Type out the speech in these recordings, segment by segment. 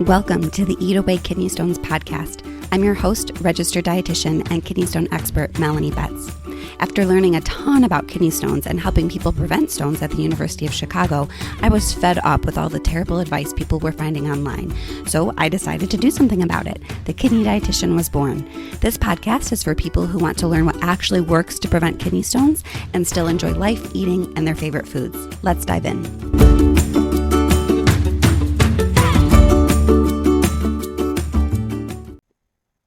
Welcome to the Eat Away Kidney Stones podcast. I'm your host, registered dietitian and kidney stone expert, Melanie. After learning a ton about kidney stones and helping people prevent stones at the University of Chicago, I was fed up with all the terrible advice people were finding online. So I decided to do something about it. The Kidney Dietitian was born. This podcast is for people who want to learn what actually works to prevent kidney stones and still enjoy life, eating, and their favorite foods. Let's dive in.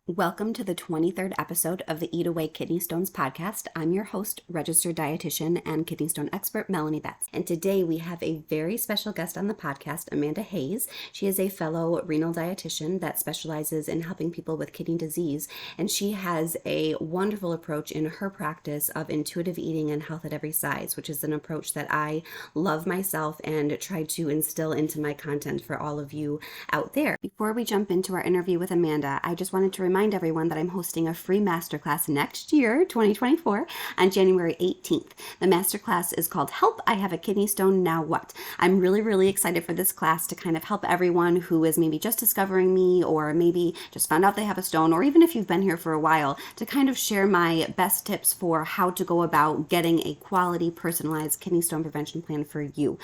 Welcome to the 23rd episode of the Eat Away Kidney Stones podcast. I'm your host, registered dietitian and kidney stone expert, Melanie. And today we have a very special guest on the podcast, Amanda Hayes. She is a fellow renal dietitian that specializes in helping people with kidney disease. And she has a wonderful approach in her practice of intuitive eating and health at every size, which is an approach that I love myself and try to instill into my content for all of you out there. Before we jump into our interview with Amanda, I just wanted to remind everyone that I'm hosting a free masterclass next year, 2024, on January 18th. The masterclass is called Help, I Have a Kidney Stone, Now What? I'm really excited for this class to kind of help everyone who is maybe just discovering me or maybe just found out they have a stone, or even if you've been here for a while, to kind of share my best tips for how to go about getting a quality, personalized kidney stone prevention plan for you.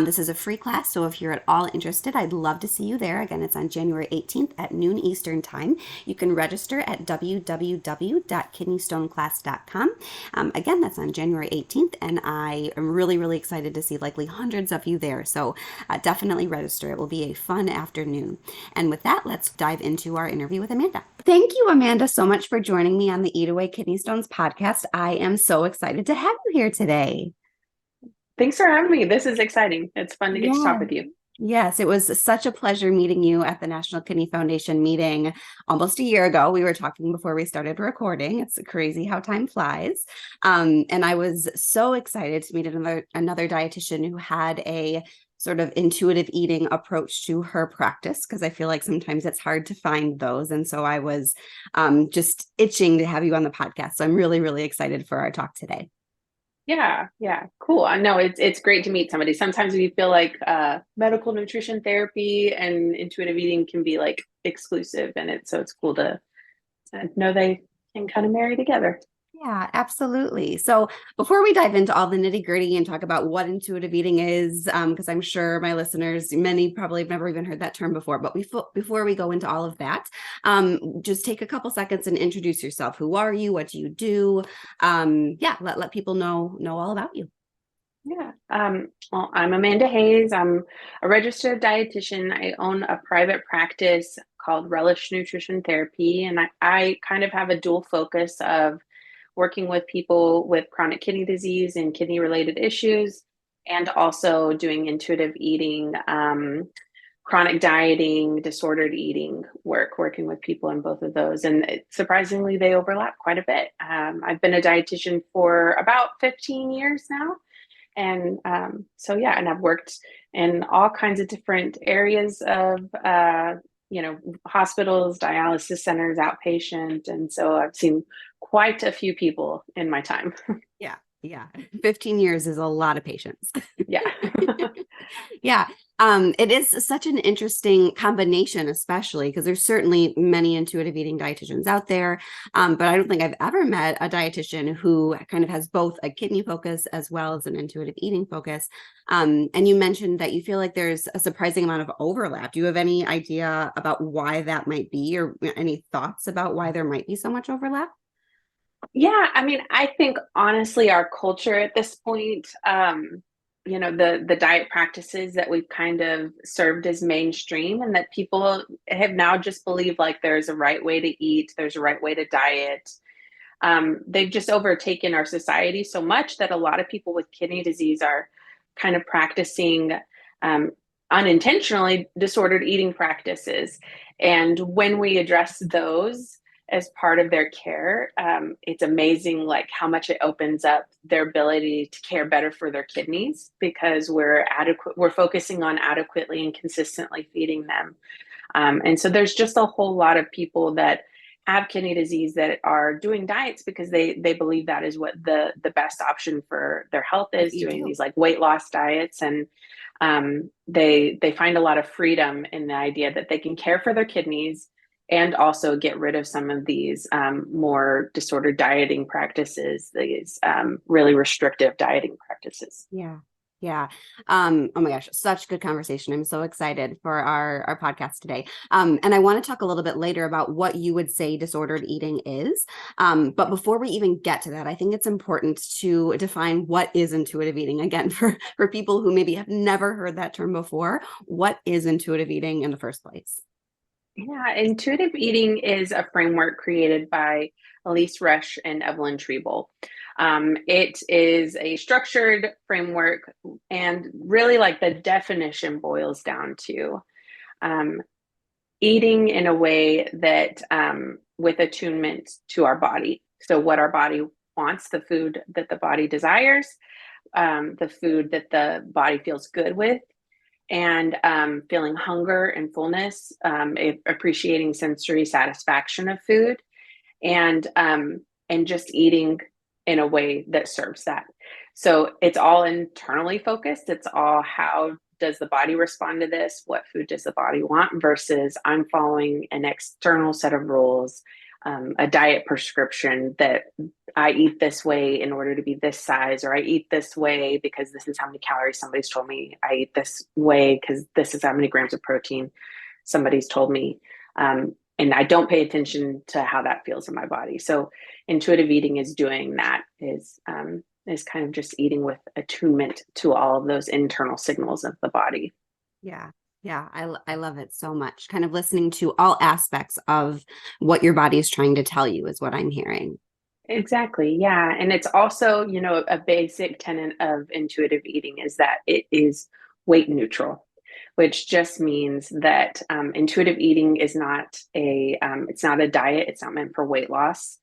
This is a free class, so if you're at all interested, I'd love to see you there. Again, it's on January 18th at noon Eastern Time. You can register at www.kidneystoneclass.com. Again, that's on January 18th, and I am really excited to see likely hundreds of you there. So definitely register. It will be a fun afternoon. And with that, let's dive into our interview with Amanda. Thank you, Amanda, so much for joining me on the Eat Away Kidney Stones podcast. I am so excited to have you here today. Thanks for having me. This is exciting. It's fun to get to talk with you. Yes, it was such a pleasure meeting you at the National Kidney Foundation meeting almost a year ago. We were talking before we started recording. It's crazy how time flies. And I was so excited to meet another dietitian who had a sort of intuitive eating approach to her practice, because I feel like sometimes it's hard to find those. And so I was just itching to have you on the podcast. So I'm really excited for our talk today. Yeah, cool. I know it's great to meet somebody. Sometimes we feel like medical nutrition therapy and intuitive eating can be like exclusive, and it's cool to know they can kind of marry together. Yeah, absolutely. So before we dive into all the nitty gritty and talk about what intuitive eating is, because I'm sure my listeners, many probably have never even heard that term before, but before we go into all of that, just take a couple seconds and introduce yourself. Who are you? What do you do? Let people know all about you. Yeah. Well, I'm Amanda Hayes. I'm a registered dietitian. I own a private practice called Relish Nutrition Therapy, and I kind of have a dual focus of working with people with chronic kidney disease and kidney related issues, and also doing intuitive eating, chronic dieting, disordered eating working with people in both of those. And surprisingly, they overlap quite a bit. I've been a dietitian for about 15 years now. And and I've worked in all kinds of different areas of, hospitals, dialysis centers, outpatient. And so I've seen quite a few people in my time. Yeah. 15 years is a lot of patients. Yeah. Yeah. It is such an interesting combination, especially because there's certainly many intuitive eating dietitians out there. But I don't think I've ever met a dietitian who kind of has both a kidney focus as well as an intuitive eating focus. And you mentioned that you feel like there's a surprising amount of overlap. Do you have any idea about why that might be, or any thoughts about why there might be so much overlap? Yeah, I mean, I think honestly, our culture at this point, the diet practices that we've kind of served as mainstream, and that people have now just believed like there's a right way to eat, there's a right way to diet. They've just overtaken our society so much that a lot of people with kidney disease are kind of practicing unintentionally disordered eating practices. And when we address those as part of their care, it's amazing like how much it opens up their ability to care better for their kidneys, because we're focusing on adequately and consistently feeding them. And so there's just a whole lot of people that have kidney disease that are doing diets because they believe that is what the best option for their health is, doing these like weight loss diets. And they find a lot of freedom in the idea that they can care for their kidneys and also get rid of some of these more disordered dieting practices, these really restrictive dieting practices. Yeah. Yeah. Oh my gosh, such good conversation. I'm so excited for our podcast today. And I want to talk a little bit later about what you would say disordered eating is. But before we even get to that, I think it's important to define what is intuitive eating. Again, for people who maybe have never heard that term before, what is intuitive eating in the first place? Yeah, intuitive eating is a framework created by Elise Resch and Evelyn Treble. It is a structured framework, and really, like, the definition boils down to eating in a way that with attunement to our body. So what our body wants, the food that the body desires, the food that the body feels good with, and feeling hunger and fullness, appreciating sensory satisfaction of food, and just eating in a way that serves that. So it's all internally focused. It's all, how does the body respond to this? What food does the body want? Versus I'm following an external set of rules, a diet prescription that I eat this way in order to be this size, or I eat this way because this is how many calories somebody's told me. I eat this way because this is how many grams of protein somebody's told me. And I don't pay attention to how that feels in my body. So intuitive eating is doing that, is kind of just eating with attunement to all of those internal signals of the body. Yeah. Yeah. I love it so much. Kind of listening to all aspects of what your body is trying to tell you is what I'm hearing. Exactly. Yeah. And it's also, a basic tenet of intuitive eating is that it is weight neutral, which just means that intuitive eating is not it's not a diet. It's not meant for weight loss.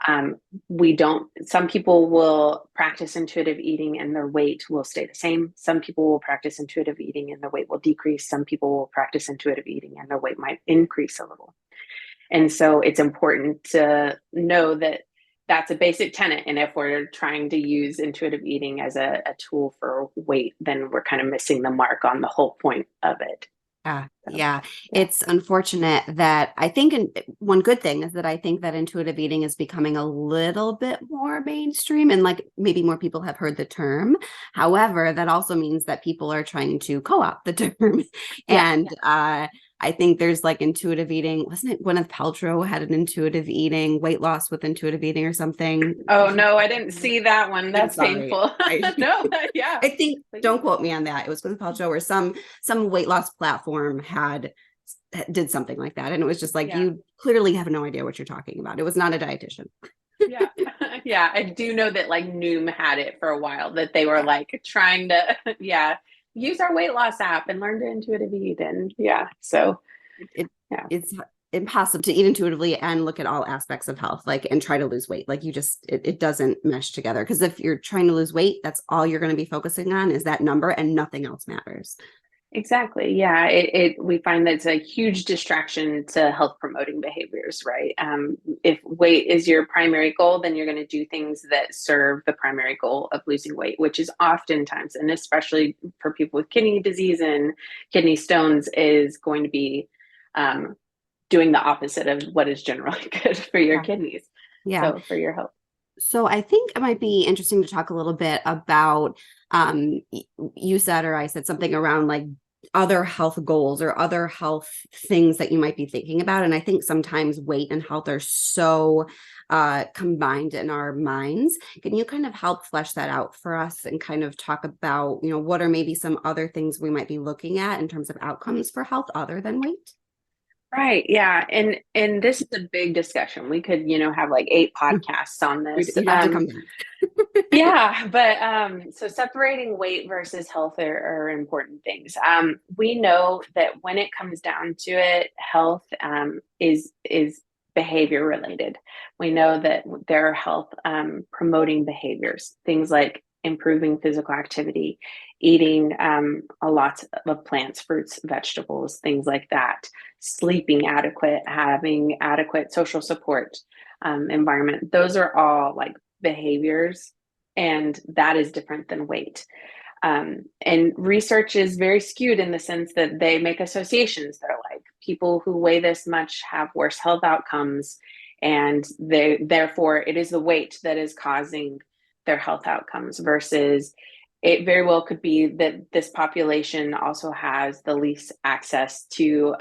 Some people will practice intuitive eating and their weight will stay the same. Some people will practice intuitive eating and their weight will decrease. Some people will practice intuitive eating and their weight might increase a little. And so it's important to know that that's a basic tenet. And if we're trying to use intuitive eating as a tool for weight, then we're kind of missing the mark on the whole point of it. Yeah. It's unfortunate that I think one good thing is that I think that intuitive eating is becoming a little bit more mainstream, and like maybe more people have heard the term. However, that also means that people are trying to co-opt the term. And I think there's like intuitive eating. Wasn't it Gwyneth Paltrow had an intuitive eating, weight loss with intuitive eating or something? Oh, no, I didn't see that one. That's painful. No, yeah. I think, don't quote me on that. It was Gwyneth Paltrow or some weight loss platform did something like that. And it was just like, you clearly have no idea what you're talking about. It was not a dietitian. Yeah. Yeah. I do know that like Noom had it for a while, that they were like trying to, use our weight loss app and learn to intuitive eat. And so it's impossible to eat intuitively and look at all aspects of health, like, and try to lose weight. Like it doesn't mesh together. Because if you're trying to lose weight, that's all you're going to be focusing on is that number and nothing else matters. Exactly. Yeah. We find that it's a huge distraction to health promoting behaviors, right? If weight is your primary goal, then you're going to do things that serve the primary goal of losing weight, which is oftentimes, and especially for people with kidney disease and kidney stones, is going to be doing the opposite of what is generally good for your kidneys. So for your health. So I think it might be interesting to talk a little bit about, you said, or I said something around like other health goals or other health things that you might be thinking about. And I think sometimes weight and health are so combined in our minds. Can you kind of help flesh that out for us and kind of talk about, what are maybe some other things we might be looking at in terms of outcomes for health other than weight? Right. Yeah. And this is a big discussion. We could, have like 8 podcasts on this. You'd have to come back. But so separating weight versus health are important things. We know that when it comes down to it, health is behavior related. We know that there are health promoting behaviors, things like improving physical activity, eating a lot of plants, fruits, vegetables, things like that, sleeping adequate, having adequate social support environment. Those are all like behaviors, and that is different than weight. And research is very skewed in the sense that they make associations. They're like, people who weigh this much have worse health outcomes, and therefore it is the weight that is causing their health outcomes, versus it very well could be that this population also has the least access to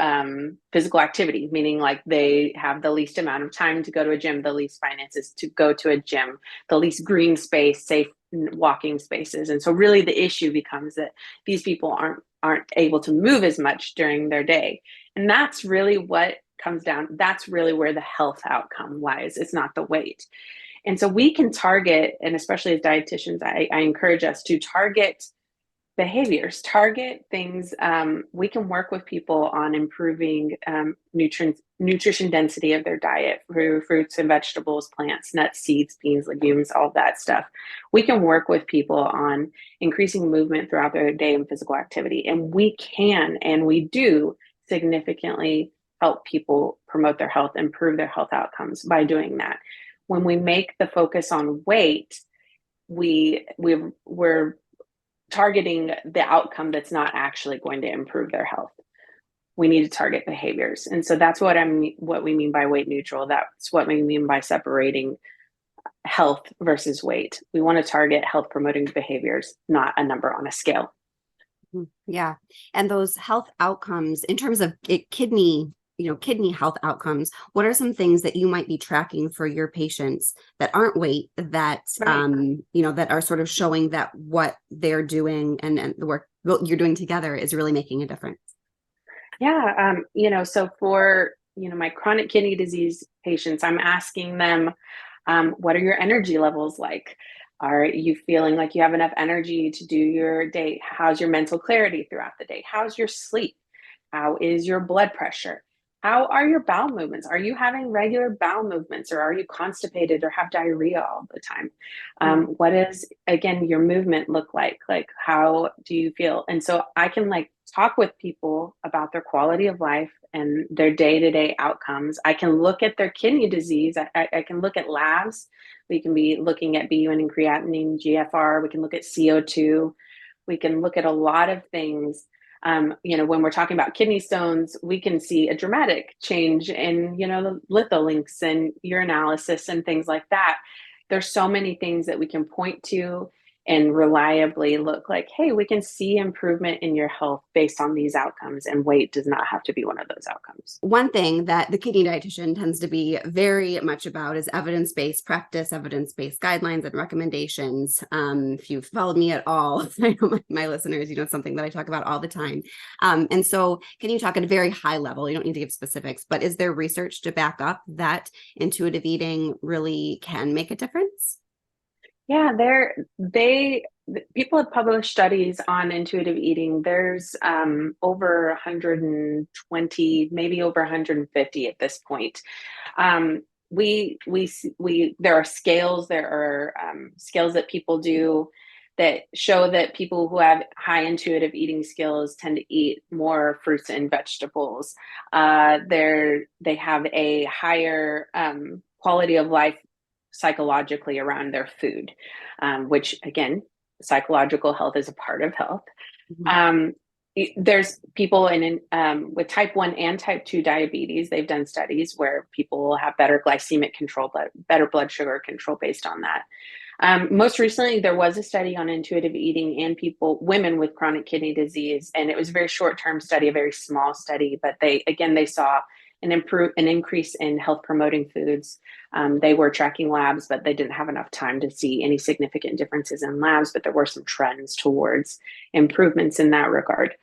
physical activity, meaning like they have the least amount of time to go to a gym, the least finances to go to a gym, the least green space, safe walking spaces. And so really the issue becomes that these people aren't able to move as much during their day. And that's really what comes down. That's really where the health outcome lies. It's not the weight. And so we can target, and especially as dietitians, I encourage us to target behaviors, target things. We can work with people on improving nutrition density of their diet through fruits and vegetables, plants, nuts, seeds, beans, legumes, all that stuff. We can work with people on increasing movement throughout their day and physical activity. And we can, and we do significantly help people promote their health, improve their health outcomes by doing that. When we make the focus on weight, we're targeting the outcome that's not actually going to improve their health. We need to target behaviors. And so that's what we mean by weight neutral. That's what we mean by separating health versus weight. We want to target health promoting behaviors, not a number on a scale. Yeah. And those health outcomes in terms of kidney health outcomes, what are some things that you might be tracking for your patients that aren't weight, that, right, that are sort of showing that what they're doing and the work you're doing together is really making a difference? Yeah. So for, my chronic kidney disease patients, I'm asking them, what are your energy levels like? Are you feeling like you have enough energy to do your day? How's your mental clarity throughout the day? How's your sleep? How is your blood pressure? How are your bowel movements? Are you having regular bowel movements, or are you constipated or have diarrhea all the time? What is, again, your movement look like? Like, how do you feel? And so I can talk with people about their quality of life and their day-to-day outcomes. I can look at their kidney disease. I can look at labs. We can be looking at BUN and creatinine, GFR. We can look at CO2. We can look at a lot of things. When we're talking about kidney stones, we can see a dramatic change in, the litholinks and urinalysis and things like that. There's so many things that we can point to and reliably look like, hey, we can see improvement in your health based on these outcomes, and weight does not have to be one of those outcomes. One thing that the kidney dietitian tends to be very much about is evidence-based practice, evidence-based guidelines and recommendations. If you've followed me at all, I know my listeners, something that I talk about all the time. And so can you talk at a very high level? You don't need to give specifics, but is there research to back up that intuitive eating really can make a difference? Yeah, people have published studies on intuitive eating. There's over 120, maybe over 150 at this point. There are scales. There are scales that people do that show that people who have high intuitive eating skills tend to eat more fruits and vegetables. They have a higher quality of life psychologically around their food, which again, psychological health is a part of health. There's people with type 1 and type 2 diabetes. They've done studies where people have better glycemic control, better blood sugar control based on that. Most recently, there was a study on intuitive eating and women with chronic kidney disease, and it was a very short-term study, a very small study, but they saw an increase in health promoting foods. They were tracking labs, but they didn't have enough time to see any significant differences in labs, but there were some trends towards improvements in that regard.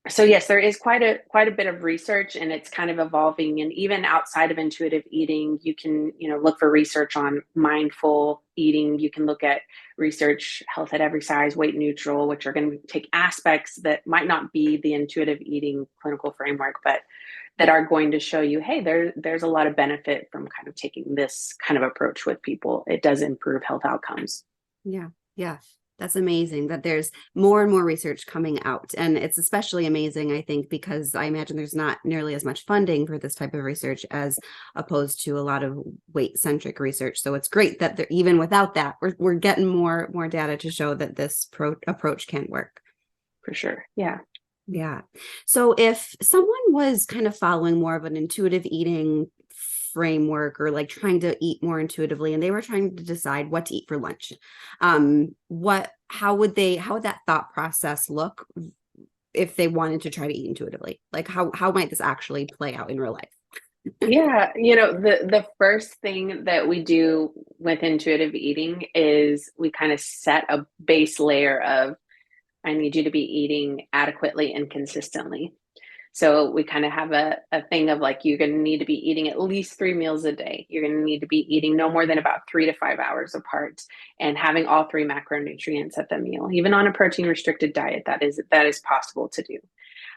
So yes, there is quite a bit of research, and it's kind of evolving. And even outside of intuitive eating, you can, look for research on mindful eating. You can look at research, health at every size, weight neutral, which are going to take aspects that might not be the intuitive eating clinical framework, but that are going to show you, hey, there's a lot of benefit from kind of taking this kind of approach with people. It does improve health outcomes. Yeah. Yeah. That's amazing that there's more and more research coming out. And it's especially amazing, I think, because I imagine there's not nearly as much funding for this type of research as opposed to a lot of weight centric research. So it's great that even without that, we're getting more data to show that this approach can work. For sure. Yeah. Yeah. So if someone was kind of following more of an intuitive eating framework or like trying to eat more intuitively and they were trying to decide what to eat for lunch, how would that thought process look if they wanted to try to eat intuitively? Like how might this actually play out in real life? Yeah, the first thing that we do with intuitive eating is we kind of set a base layer of, I need you to be eating adequately and consistently. So we kind of have a thing of like, you're going to need to be eating at least 3 meals a day. You're going to need to be eating no more than about 3 to 5 hours apart and having all three macronutrients at the meal. Even on a protein restricted diet, that is possible to do.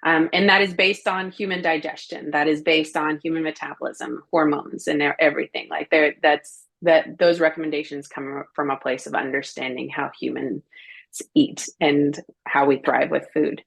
And that is based on human digestion. That is based on human metabolism, hormones, and everything. Like those recommendations come from a place of understanding how humans eat and how we thrive with food.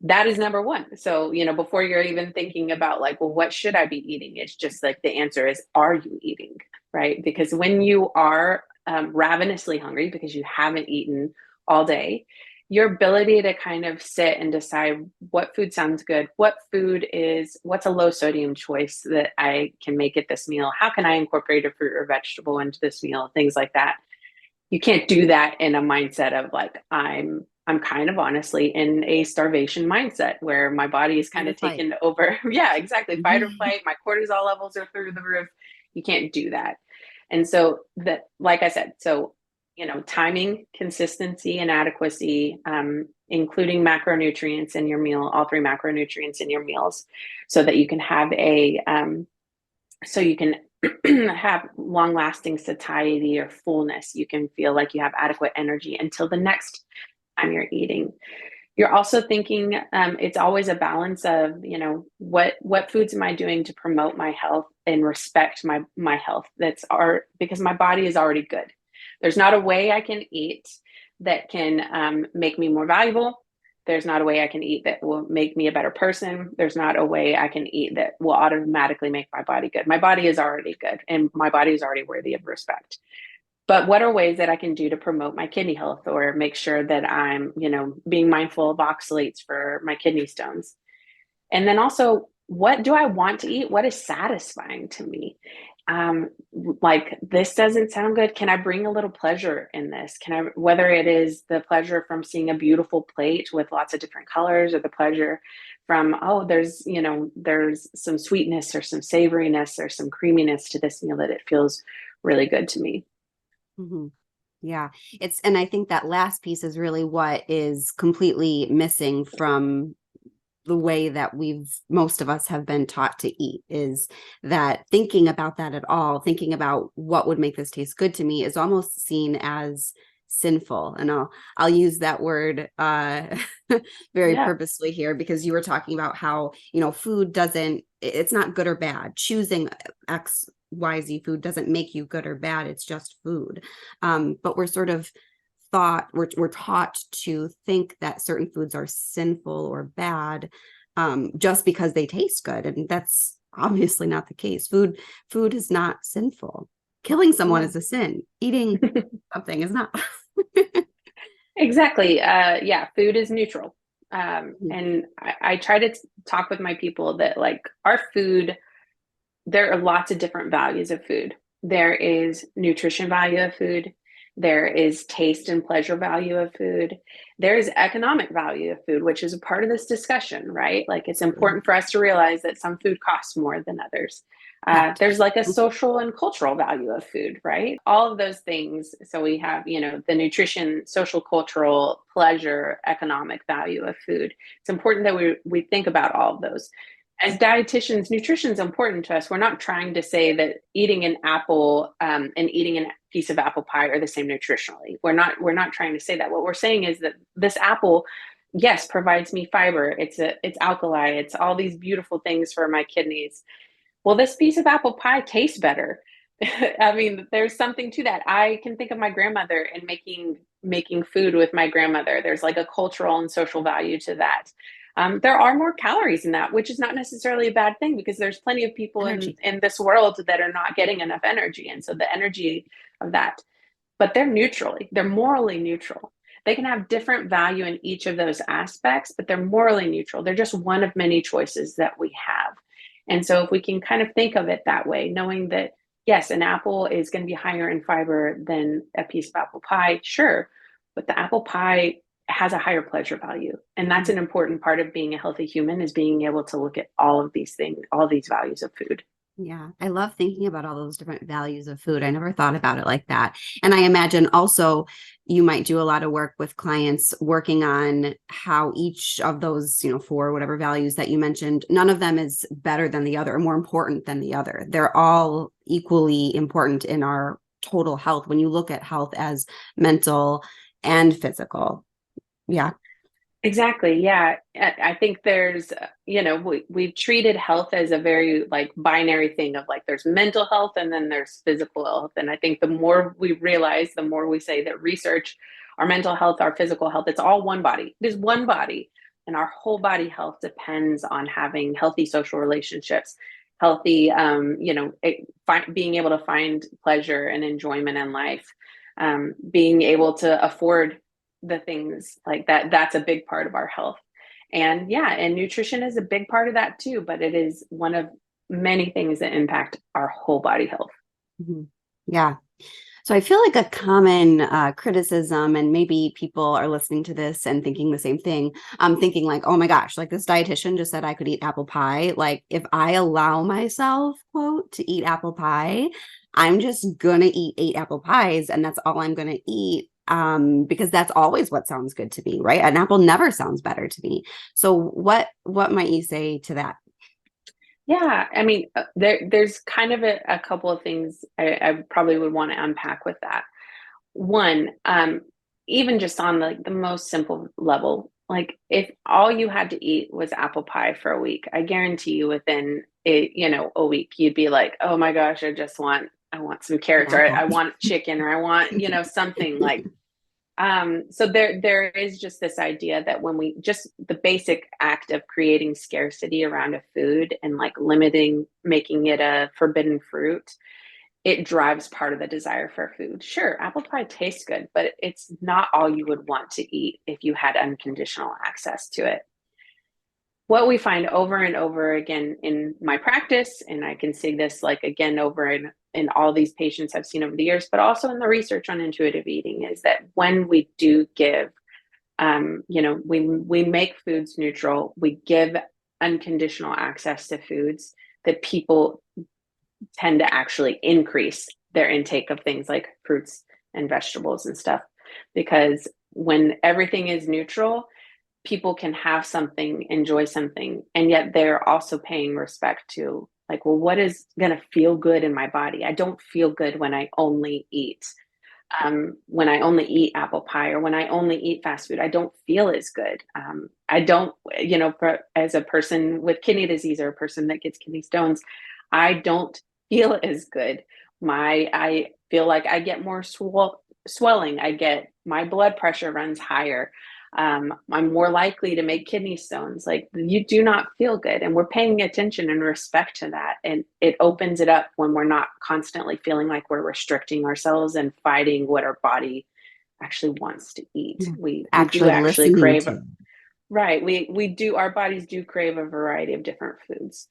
That is number one. So, before you're even thinking about like, well, what should I be eating? It's just like the answer is, are you eating? Right? Because when you are ravenously hungry because you haven't eaten all day, your ability to kind of sit and decide what food sounds good, what's a low sodium choice that I can make at this meal, how can I incorporate a fruit or vegetable into this meal, things like that. You can't do that in a mindset of like, I'm kind of honestly in a starvation mindset where my body is kind of taken over. Yeah, exactly. Fight or flight. My cortisol levels are through the roof. You can't do that. And so that, like I said, timing, consistency, and adequacy, including macronutrients in your meal, all three macronutrients in your meals, so that you can have have long-lasting satiety or fullness. You can feel like you have adequate energy until the next time you're eating. You're also thinking, it's always a balance of, what foods am I doing to promote my health and respect my health? Because my body is already good. There's not a way I can eat that can make me more valuable. There's not a way I can eat that will make me a better person. There's not a way I can eat that will automatically make my body good. My body is already good and my body is already worthy of respect. But what are ways that I can do to promote my kidney health or make sure that I'm, being mindful of oxalates for my kidney stones? And then also, what do I want to eat? What is satisfying to me? Like, this doesn't sound good. Can I bring a little pleasure in this? Whether it is the pleasure from seeing a beautiful plate with lots of different colors, or the pleasure from, there's some sweetness or some savoriness or some creaminess to this meal that it feels really good to me. Mm-hmm. Yeah, and I think that last piece is really what is completely missing from the way that most of us have been taught to eat, is that thinking about that at all, thinking about what would make this taste good to me, is almost seen as sinful. And I'll use that word very purposely here, because you were talking about how, food it's not good or bad. Choosing XYZ food doesn't make you good or bad. It's just food. But we're sort of we're taught to think that certain foods are sinful or bad just because they taste good, and that's obviously not the case. Food is not sinful. Killing someone is a sin. Eating something is not. Exactly. Food is neutral. And I try to talk with my people that, like, our food, there are lots of different values of food. There is nutrition value of food. There is taste and pleasure value of food. There is economic value of food, which is a part of this discussion, right? Like, it's important for us to realize that some food costs more than others. There's like a social and cultural value of food, right? All of those things. So we have, the nutrition, social, cultural, pleasure, economic value of food. It's important that we think about all of those. As dietitians, nutrition is important to us. We're not trying to say that eating an apple and eating a piece of apple pie are the same nutritionally. We're not trying to say that. What we're saying is that this apple, yes, provides me fiber. It's alkali. It's all these beautiful things for my kidneys. Well, this piece of apple pie tastes better. I mean, there's something to that. I can think of my grandmother and making food with my grandmother. There's like a cultural and social value to that. There are more calories in that, which is not necessarily a bad thing because there's plenty of people Energy. in this world that are not getting enough energy. And so the energy of that, but they're morally neutral. They can have different value in each of those aspects, but they're morally neutral. They're just one of many choices that we have. And so if we can kind of think of it that way, knowing that, yes, an apple is going to be higher in fiber than a piece of apple pie, sure, but the apple pie has a higher pleasure value. And that's an important part of being a healthy human, is being able to look at all of these things, all these values of food. Yeah, I love thinking about all those different values of food. I never thought about it like that. And I imagine also you might do a lot of work with clients working on how each of those, four whatever values that you mentioned, none of them is better than the other or more important than the other. They're all equally important in our total health when you look at health as mental and physical. Yeah. Exactly. Yeah. I think there's, we've treated health as a very like binary thing of like there's mental health and then there's physical health. And I think the more we realize, the more we say that research, our mental health, our physical health, it's all one body. It is one body. And our whole body health depends on having healthy social relationships, healthy, being able to find pleasure and enjoyment in life, being able to afford the things like that. That's a big part of our health. And yeah, and nutrition is a big part of that too, but it is one of many things that impact our whole body health. Mm-hmm. Yeah. So I feel like a common criticism, and maybe people are listening to this and thinking the same thing. I'm thinking like, oh my gosh, like this dietitian just said I could eat apple pie. Like if I allow myself, quote, to eat apple pie, I'm just gonna eat 8 apple pies and that's all I'm gonna eat. Because that's always what sounds good to me, right? An apple never sounds better to me. So what might you say to that? Yeah, I mean, there's kind of a couple of things I probably would want to unpack with that. One, even just on the most simple level, like if all you had to eat was apple pie for a week, I guarantee you within a week, you'd be like, oh my gosh, I want some An carrots, or apple. I want chicken, or I want, something like. So there is just this idea that when we just the basic act of creating scarcity around a food and like making it a forbidden fruit, it drives part of the desire for food. Sure, apple pie tastes good, but it's not all you would want to eat if you had unconditional access to it. What we find over and over again in my practice, and I can see this like again over in all these patients I've seen over the years, but also in the research on intuitive eating, is that when we do give, we make foods neutral, we give unconditional access to foods, that people tend to actually increase their intake of things like fruits and vegetables and stuff. Because when everything is neutral, people can have something, enjoy something, and yet they're also paying respect to like, well, what is going to feel good in my body? I don't feel good when I only eat apple pie, or when I only eat fast food. I don't feel as good. I don't, as a person with kidney disease or a person that gets kidney stones, I don't feel as good. I feel like I get more swelling. My blood pressure runs higher. I'm more likely to make kidney stones. Like, you do not feel good. And we're paying attention and respect to that. And it opens it up when we're not constantly feeling like we're restricting ourselves and fighting what our body actually wants to eat. We do Actually actually listening crave, to. right. We do, our bodies do crave a variety of different foods.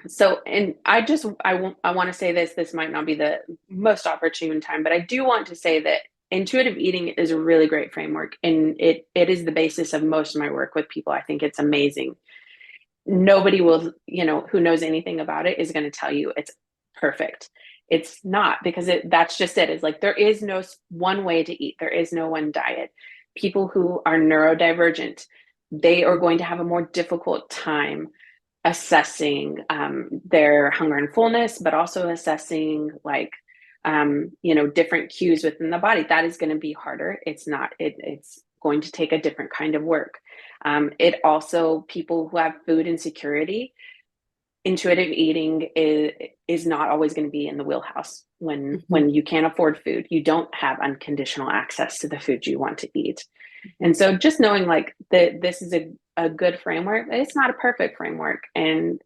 So, and I want to say this might not be the most opportune time, but I do want to say that intuitive eating is a really great framework, and it is the basis of most of my work with people. I think it's amazing. Nobody will, who knows anything about it is going to tell you it's perfect. It's not, because that's just it. It's like, there is no one way to eat. There is no one diet. People who are neurodivergent, they are going to have a more difficult time assessing their hunger and fullness, but also assessing like different cues within the body. That is going to be harder. It's going to take a different kind of work. It also, people who have food insecurity, intuitive eating is not always going to be in the wheelhouse when you can't afford food. You don't have unconditional access to the food you want to eat. And so just knowing like that this is a good framework, it's not a perfect framework. And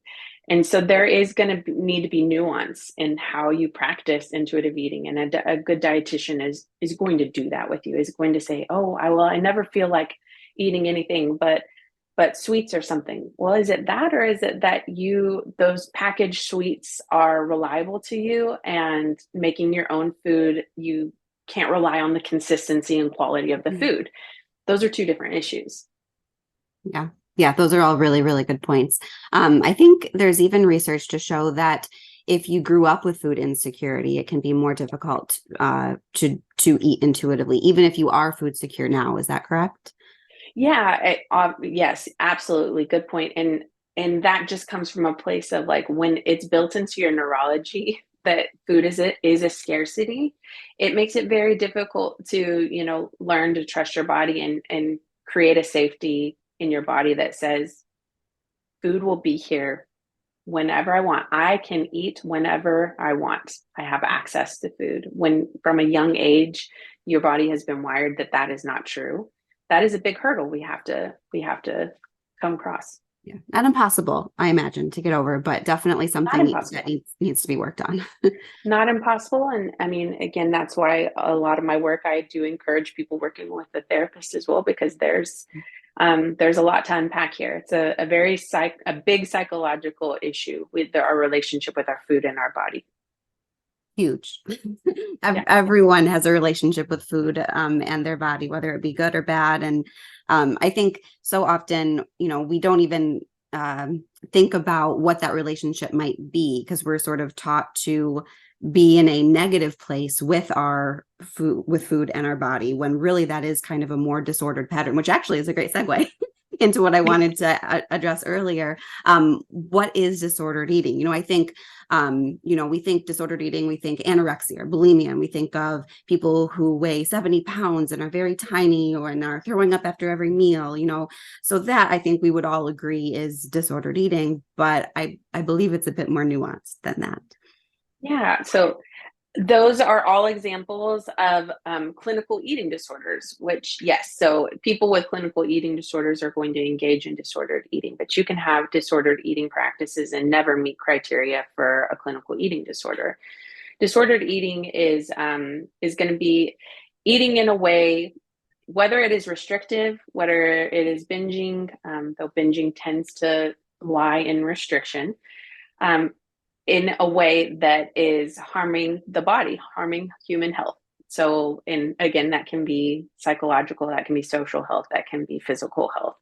so there is going to need to be nuance in how you practice intuitive eating. And a good dietitian is going to do that with you, is going to say, oh, I never feel like eating anything but sweets or something. Well, is it that, or is it that those packaged sweets are reliable to you, and making your own food, you can't rely on the consistency and quality of the food? Those are two different issues. Yeah. Yeah, those are all really, really good points. I think there's even research to show that if you grew up with food insecurity, it can be more difficult to eat intuitively, even if you are food secure now. Is that correct? Yeah, yes, absolutely. Good point. And that just comes from a place of like, when it's built into your neurology that food is a scarcity, it makes it very difficult to, learn to trust your body and create a safety in your body that says food will be here whenever I want. I can eat whenever I want. I have access to food. When from a young age, your body has been wired that is not true. That is a big hurdle we have to come across. Yeah, not impossible, I imagine, to get over, but definitely something that needs to be worked on. Not impossible. And I mean, again, that's why a lot of my work, I do encourage people working with a therapist as well, because there's a lot to unpack here. It's a big psychological issue with our relationship with our food and our body. Huge. Yeah. Everyone has a relationship with food and their body, whether it be good or bad. And I think so often, we don't even think about what that relationship might be, because we're sort of taught to be in a negative place with food and our body, when really that is kind of a more disordered pattern, which actually is a great segue into what I wanted to address earlier. What is disordered eating? I think, we think disordered eating, we think anorexia or bulimia, and we think of people who weigh 70 pounds and are very tiny and are throwing up after every meal, so that I think we would all agree is disordered eating, but I believe it's a bit more nuanced than that. Yeah. So those are all examples of clinical eating disorders, which, yes, so people with clinical eating disorders are going to engage in disordered eating, but you can have disordered eating practices and never meet criteria for a clinical eating disorder. Disordered eating is going to be eating in a way, whether it is restrictive, whether it is binging, though binging tends to lie in restriction, in a way that is harming the body, harming human health. So, and again, that can be psychological, that can be social health, that can be physical health.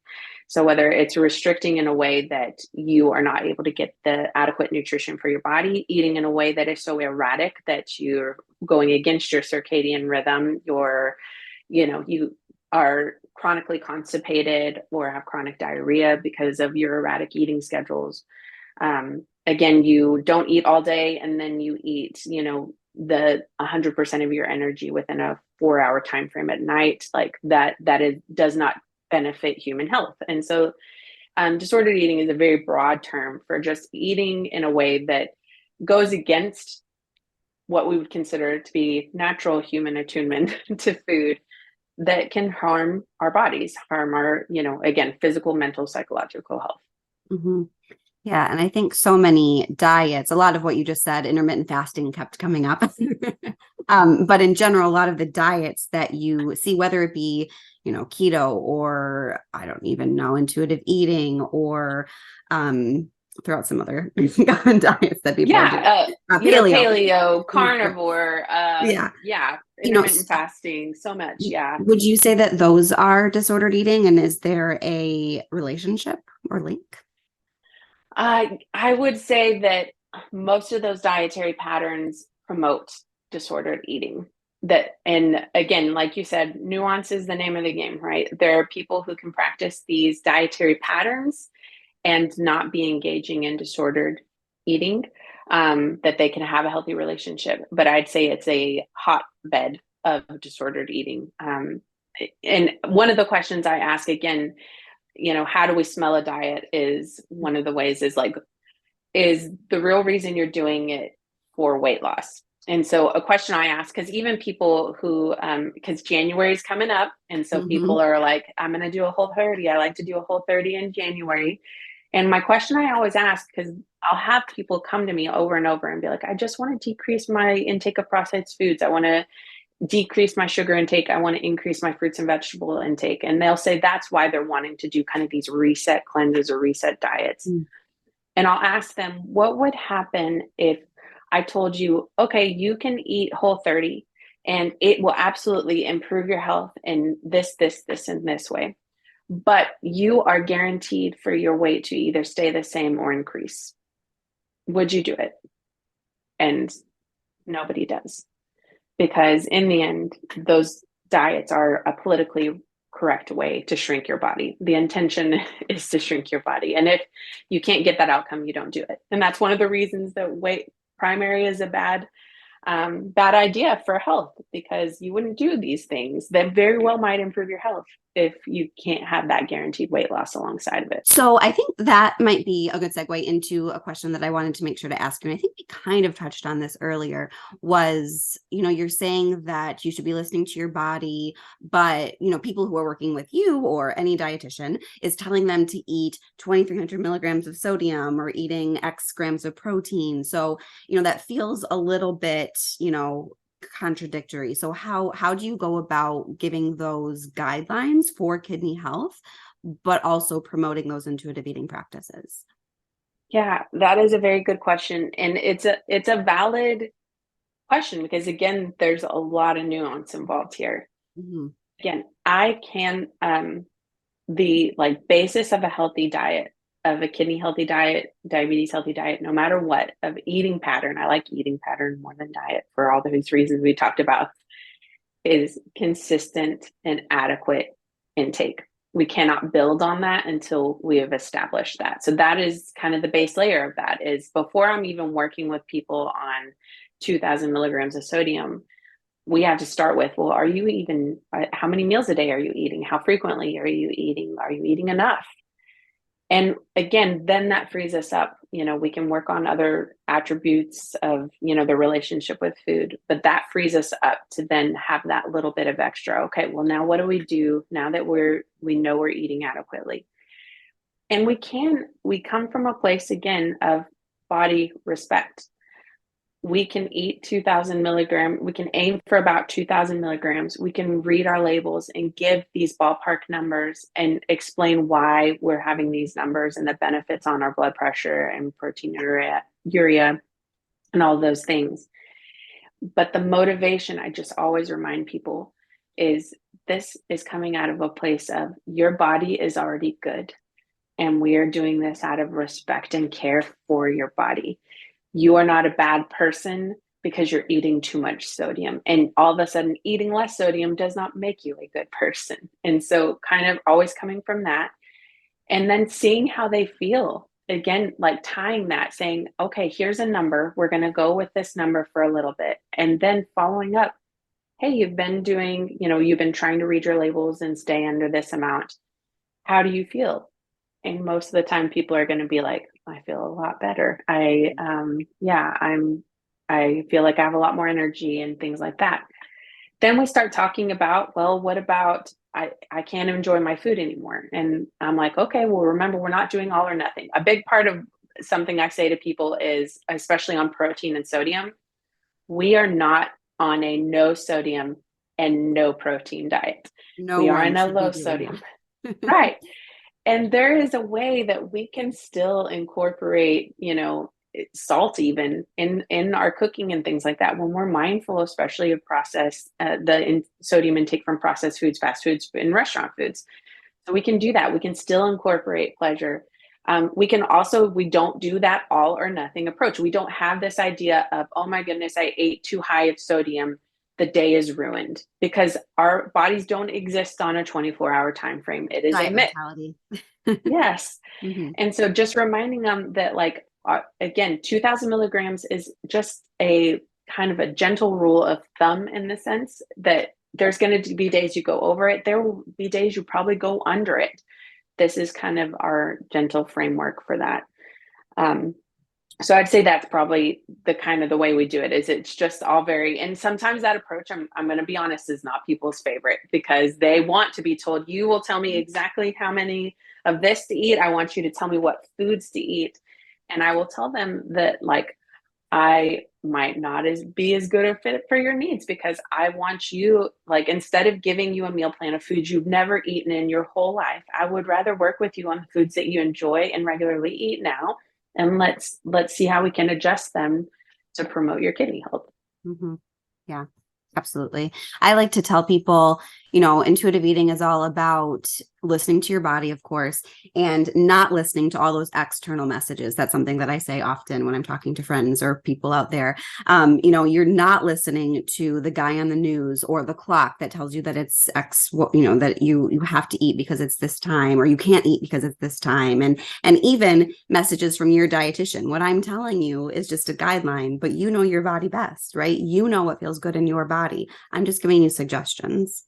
So whether it's restricting in a way that you are not able to get the adequate nutrition for your body, eating in a way that is so erratic that you're going against your circadian rhythm, you are chronically constipated or have chronic diarrhea because of your erratic eating schedules. Again, you don't eat all day and then you eat, the 100% of your energy within a 4-hour time frame at night. Like does not benefit human health. And so disordered eating is a very broad term for just eating in a way that goes against what we would consider to be natural human attunement to food, that can harm our bodies, harm our, again, physical, mental, psychological health. Mm-hmm. Yeah. And I think so many diets, a lot of what you just said, intermittent fasting kept coming up. But in general, a lot of the diets that you see, whether it be, keto, or I don't even know, intuitive eating, or throw out some other diets that people are doing. Paleo, carnivore, intermittent stuff. fasting, so much. Yeah. Would you say that those are disordered eating? And is there a relationship or link? I would say that most of those dietary patterns promote disordered eating. And again, like you said, nuance is the name of the game, right? There are people who can practice these dietary patterns and not be engaging in disordered eating, that they can have a healthy relationship. But I'd say it's a hotbed of disordered eating. And one of the questions I ask, again, how do we smell a diet, is one of the ways is like, is the real reason you're doing it for weight loss. And so a question I ask, because even people who, because January is coming up, and so people are like, I'm going to do a Whole30. I like to do a Whole30 in January. And my question I always ask, because I'll have people come to me over and over and be like, I just want to decrease my intake of processed foods. I want to decrease my sugar intake. I want to increase my fruits and vegetable intake. And they'll say that's why they're wanting to do kind of these reset cleanses or reset diets. And I'll ask them, what would happen if I told you, okay, you can eat Whole30 and it will absolutely improve your health in this, and this way. But you are guaranteed for your weight to either stay the same or increase. Would you do it? And nobody does. Because in the end, those diets are a politically correct way to shrink your body. The intention is to shrink your body. And if you can't get that outcome, you don't do it. And that's one of the reasons that primary is a bad idea for health, because you wouldn't do these things that very well might improve your health if you can't have that guaranteed weight loss alongside of it. So I think that might be a good segue into a question that I wanted to make sure to ask you. And I think we kind of touched on this earlier, was, you're saying that you should be listening to your body, but, people who are working with you or any dietitian is telling them to eat 2,300 milligrams of sodium or eating X grams of protein. So, that feels a little bit, contradictory. So how do you go about giving those guidelines for kidney health, but also promoting those intuitive eating practices? Yeah, that is a very good question. And it's a valid question, because again, there's a lot of nuance involved here. Again, I can, the basis of a healthy diet, of a kidney healthy diet, diabetes healthy diet, no matter what, of eating pattern, I like eating pattern more than diet for all those reasons we talked about, is consistent and adequate intake. We cannot build on that until we have established that. So that is kind of the base layer of that, is before I'm even working with people on 2,000 milligrams of sodium, we have to start with, well, how many meals a day are you eating? How frequently are you eating? Are you eating enough? And again, then that frees us up. We can work on other attributes of, the relationship with food, but that frees us up to then have that little bit of extra. Okay, well, now what do we do now that we know we're eating adequately? And we come from a place, again, of body respect. We can eat 2,000 milligrams. We can aim for about 2,000 milligrams. We can read our labels and give these ballpark numbers and explain why we're having these numbers and the benefits on our blood pressure and protein urea and all those things. But the motivation, I just always remind people, is this is coming out of a place of your body is already good. And we are doing this out of respect and care for your body. You are not a bad person because you're eating too much sodium. And all of a sudden, eating less sodium does not make you a good person. And so kind of always coming from that, and then seeing how they feel. Again, tying that, saying, okay, here's a number. We're going to go with this number for a little bit. And then following up, hey, you've been trying to read your labels and stay under this amount. How do you feel? And most of the time people are going to be like, I feel a lot better. I feel like I have a lot more energy and things like that. Then we start talking about, well, what about, I can't enjoy my food anymore. And I'm like, okay, well, remember, we're not doing all or nothing. A big part of something I say to people is, especially on protein and sodium, we are not on a no sodium and no protein diet. We are in a low sodium. Right. And there is a way that we can still incorporate, salt even in our cooking and things like that, when we're mindful, especially of sodium intake from processed foods, fast foods, and restaurant foods. So we can do that. We can still incorporate pleasure. We don't do that all or nothing approach. We don't have this idea of, oh my goodness, I ate too high of sodium, the day is ruined, because our bodies don't exist on a 24-hour time frame. It is a myth. Yes. And so just reminding them that, again, 2,000 milligrams is just a kind of a gentle rule of thumb, in the sense that there's going to be days you go over it. There will be days you probably go under it. This is kind of our gentle framework for that. So I'd say that's probably the way we do it. Is it's just all very, and sometimes that approach, I'm going to be honest, is not people's favorite, because they want to be told, you will tell me exactly how many of this to eat. I want you to tell me what foods to eat. And I will tell them that, like, I might not be as good a fit for your needs, because I want you, like, instead of giving you a meal plan of foods you've never eaten in your whole life, I would rather work with you on the foods that you enjoy and regularly eat now. And let's see how we can adjust them to promote your kidney health. Mm-hmm. Yeah, absolutely. I like to tell people, intuitive eating is all about listening to your body, of course, and not listening to all those external messages. That's something that I say often when I'm talking to friends or people out there. You're not listening to the guy on the news or the clock that tells you that it's that you have to eat because it's this time, or you can't eat because it's this time. And even messages from your dietitian. What I'm telling you is just a guideline, but you know your body best, right? You know what feels good in your body. I'm just giving you suggestions.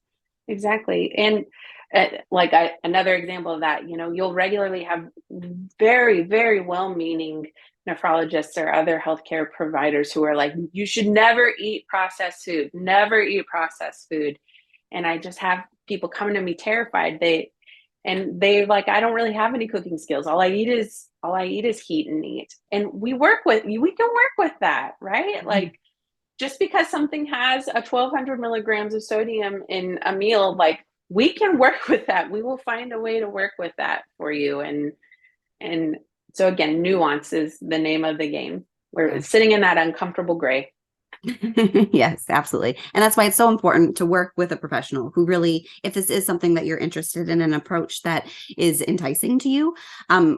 Exactly. And another example of that, you'll regularly have very, very well-meaning nephrologists or other healthcare providers who are like, you should never eat processed food, never eat processed food. And I just have people coming to me terrified. They're like, I don't really have any cooking skills. All I eat is heat and eat. And we can work with that, right? Mm-hmm. Like, just because something has a 1,200 milligrams of sodium in a meal, like, we can work with that. We will find a way to work with that for you. And so again, nuance is the name of the game. We're sitting in that uncomfortable gray. Yes, absolutely. And that's why it's so important to work with a professional who really, if this is something that you're interested in, an approach that is enticing to you,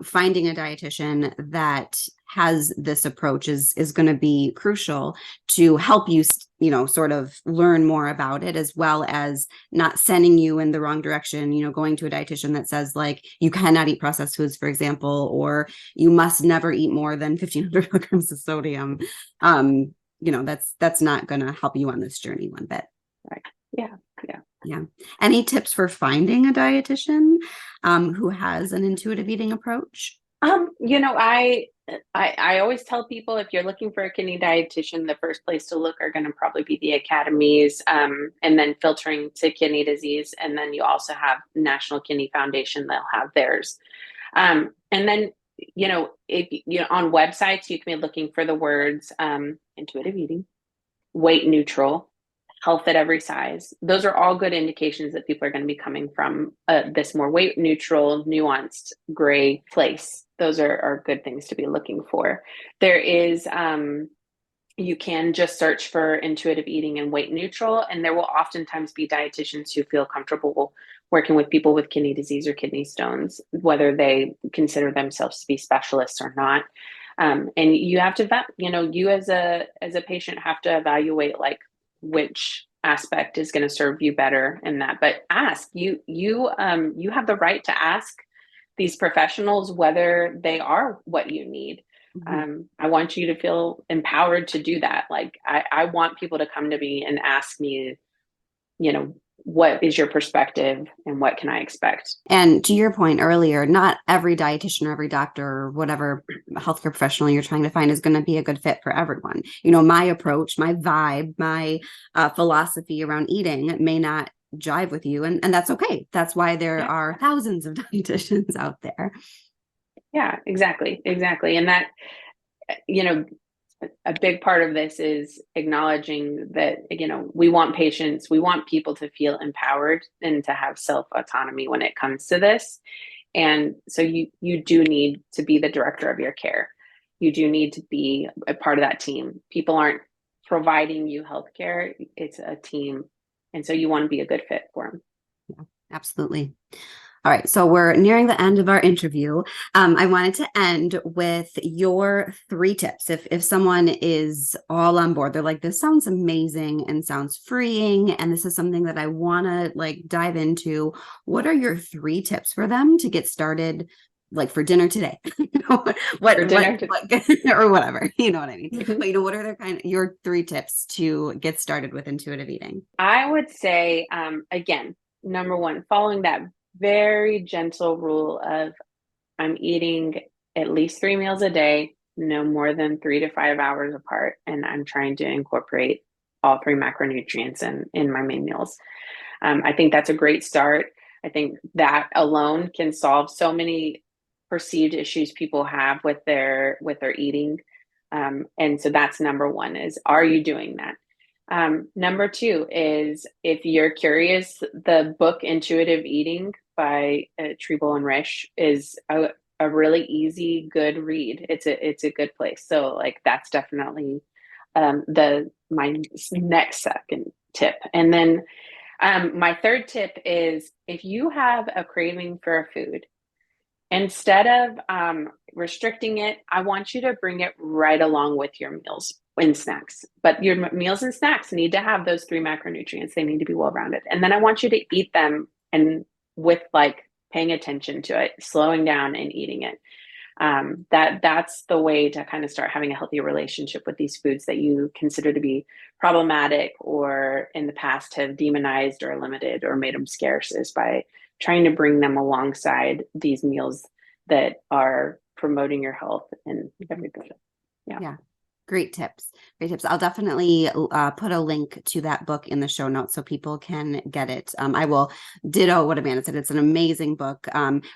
finding a dietitian that has this approach is going to be crucial to help you, sort of learn more about it, as well as not sending you in the wrong direction, going to a dietitian that says, like, you cannot eat processed foods, for example, or you must never eat more than 1,500 milligrams of sodium. That's not going to help you on this journey one bit. Right. Yeah. Any tips for finding a dietitian who has an intuitive eating approach? I always tell people, if you're looking for a kidney dietitian, the first place to look are going to probably be the academies, and then filtering to kidney disease. And then you also have National Kidney Foundation, they'll have theirs. And then, if on websites, you can be looking for the words intuitive eating, weight neutral, health at every size. Those are all good indications that people are going to be coming from this more weight neutral, nuanced, gray place. Those are good things to be looking for. There is, you can just search for intuitive eating and weight neutral, and there will oftentimes be dietitians who feel comfortable working with people with kidney disease or kidney stones, whether they consider themselves to be specialists or not. And you have to, you as a patient have to evaluate, like, which aspect is going to serve you better in that. But ask, you have the right to ask these professionals whether they are what you need. Mm-hmm. I want you to feel empowered to do that. Like, I want people to come to me and ask me, what is your perspective and what can I expect? And to your point earlier, not every dietitian or every doctor or whatever healthcare professional you're trying to find is going to be a good fit for everyone. My approach, my vibe, my philosophy around eating may not jive with you. And that's okay. That's why there are thousands of dietitians out there. Yeah, exactly. And that, a big part of this is acknowledging that, we want patients, we want people to feel empowered and to have self-autonomy when it comes to this. And so you do need to be the director of your care. You do need to be a part of that team. People aren't providing you healthcare, it's a team. And so you want to be a good fit for them. Yeah, absolutely. All right, so we're nearing the end of our interview. I wanted to end with your 3 tips. If someone is all on board, they're like, this sounds amazing and sounds freeing, and this is something that I want to dive into. What are your 3 tips for them to get started, like for dinner today? Or whatever, you know what I mean? Mm-hmm. But what are your 3 tips to get started with intuitive eating? I would say, again, number 1, following that very gentle rule of, I'm eating at least 3 meals a day. no more than 3 to 5 hours apart. And I'm trying to incorporate all three macronutrients in my main meals. I think that's a great start. I think that alone can solve so many perceived issues people have with their eating. And so that's number one is, are you doing that? Number two is, if you're curious, the book Intuitive Eating by Treble and Risch is a really easy, good read. It's a good place. So like that's definitely my next second tip. And then my third tip is, if you have a craving for a food, instead of restricting it, I want you to bring it right along with your meals and snacks. But your meals and snacks need to have those three macronutrients. They need to be well-rounded. And then I want you to eat them and with like paying attention to it, slowing down and eating it. That's the way to kind of start having a healthy relationship with these foods that you consider to be problematic or in the past have demonized or limited or made them scarce, is by trying to bring them alongside these meals that are promoting your health and everything. Yeah. Great tips. Great tips. I'll definitely put a link to that book in the show notes so people can get it. I will ditto what Amanda said. It's an amazing book,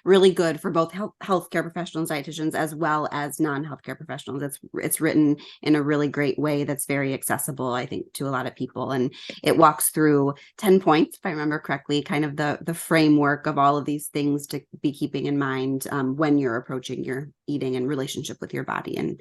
really good for both healthcare professionals, dietitians, as well as non-healthcare professionals. It's written in a really great way that's very accessible, I think, to a lot of people. And it walks through 10 points, if I remember correctly, kind of the framework of all of these things to be keeping in mind when you're approaching your eating and relationship with your body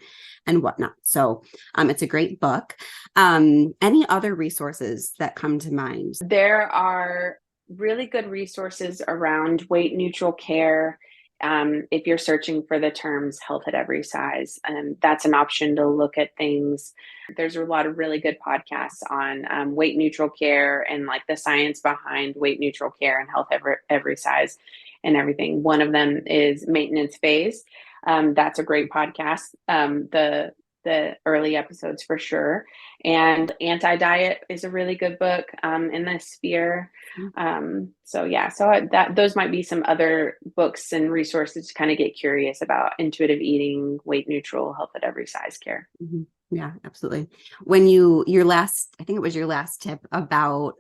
and whatnot. So it's a great book. Any other resources that come to mind? There are really good resources around weight neutral care. If you're searching for the terms health at every size, and that's an option to look at things. There's a lot of really good podcasts on weight neutral care and like the science behind weight neutral care and health every size and everything. One of them is Maintenance Phase. That's a great podcast. The early episodes for sure. And Anti-Diet is a really good book in this sphere. Those might be some other books and resources to kind of get curious about intuitive eating, weight neutral, health at every size care. Mm-hmm. Yeah, absolutely. When your last tip about,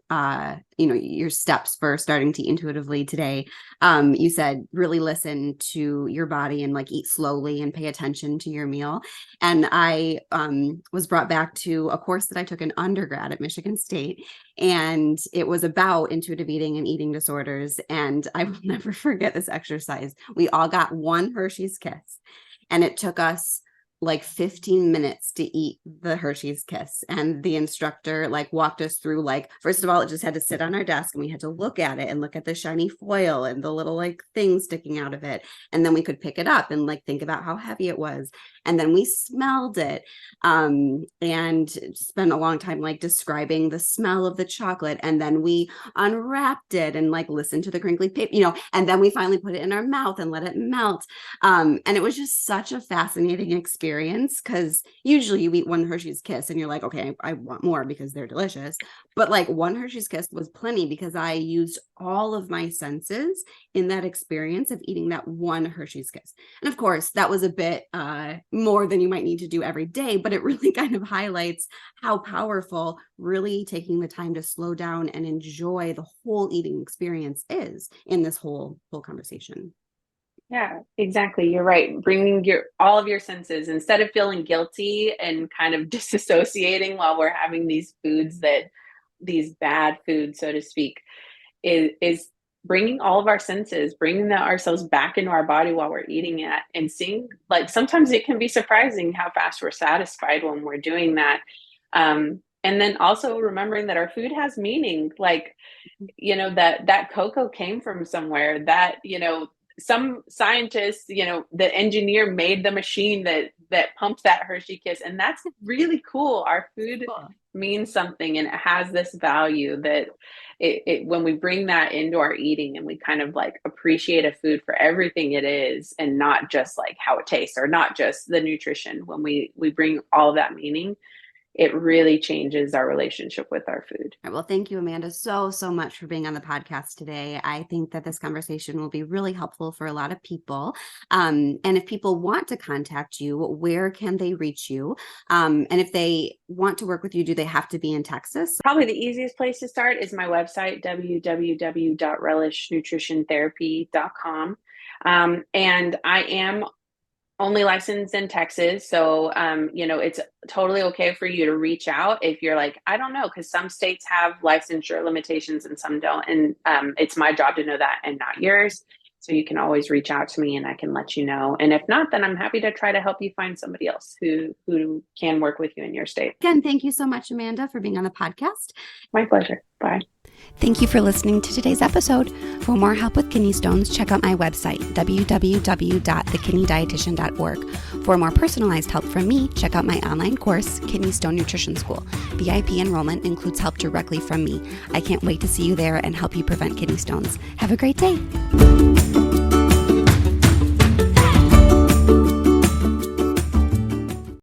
your steps for starting to eat intuitively today, you said really listen to your body and like eat slowly and pay attention to your meal. And I was brought back to a course that I took in undergrad at Michigan State, and it was about intuitive eating and eating disorders. And I will never forget this exercise. We all got one Hershey's Kiss, and it took us like 15 minutes to eat the Hershey's Kiss. And the instructor like walked us through, like, first of all, it just had to sit on our desk and we had to look at it and look at the shiny foil and the little like thing sticking out of it. And then we could pick it up and like think about how heavy it was. And then we smelled it and spent a long time like describing the smell of the chocolate. And then we unwrapped it and like listened to the crinkly paper, and then we finally put it in our mouth and let it melt. And it was just such a fascinating experience, because usually you eat one Hershey's Kiss and you're like, okay, I want more because they're delicious. But like one Hershey's Kiss was plenty, because I used all of my senses in that experience of eating that one Hershey's Kiss. And of course, that was a bit more than you might need to do every day, but it really kind of highlights how powerful really taking the time to slow down and enjoy the whole eating experience is in this whole conversation. Yeah, exactly. You're right. Bringing all of your senses, instead of feeling guilty and kind of disassociating while we're having these bad foods, so to speak, is bringing all of our senses, bringing ourselves back into our body while we're eating it, and seeing, like, sometimes it can be surprising how fast we're satisfied when we're doing that. And then also remembering that our food has meaning, like, that cocoa came from somewhere, that, some scientists, the engineer made the machine that pumped that Hershey Kiss. And that's really cool. Our food means something, and it has this value that when we bring that into our eating and we kind of like appreciate a food for everything it is, and not just like how it tastes or not just the nutrition, when we bring all of that meaning, it really changes our relationship with our food. All right, well, thank you, Amanda, so much for being on the podcast today. I think that this conversation will be really helpful for a lot of people. And if people want to contact you, where can they reach you? And if they want to work with you, do they have to be in Texas? Probably the easiest place to start is my website, www.relishnutritiontherapy.com. And I am only licensed in Texas. So, it's totally okay for you to reach out if you're like, I don't know, because some states have licensure limitations and some don't. And it's my job to know that and not yours. So you can always reach out to me and I can let you know. And if not, then I'm happy to try to help you find somebody else who can work with you in your state. Again, thank you so much, Amanda, for being on the podcast. My pleasure. Bye. Thank you for listening to today's episode. For more help with kidney stones, check out my website, www.thekidneydietitian.org. For more personalized help from me, check out my online course, Kidney Stone Nutrition School. VIP enrollment includes help directly from me. I can't wait to see you there and help you prevent kidney stones. Have a great day.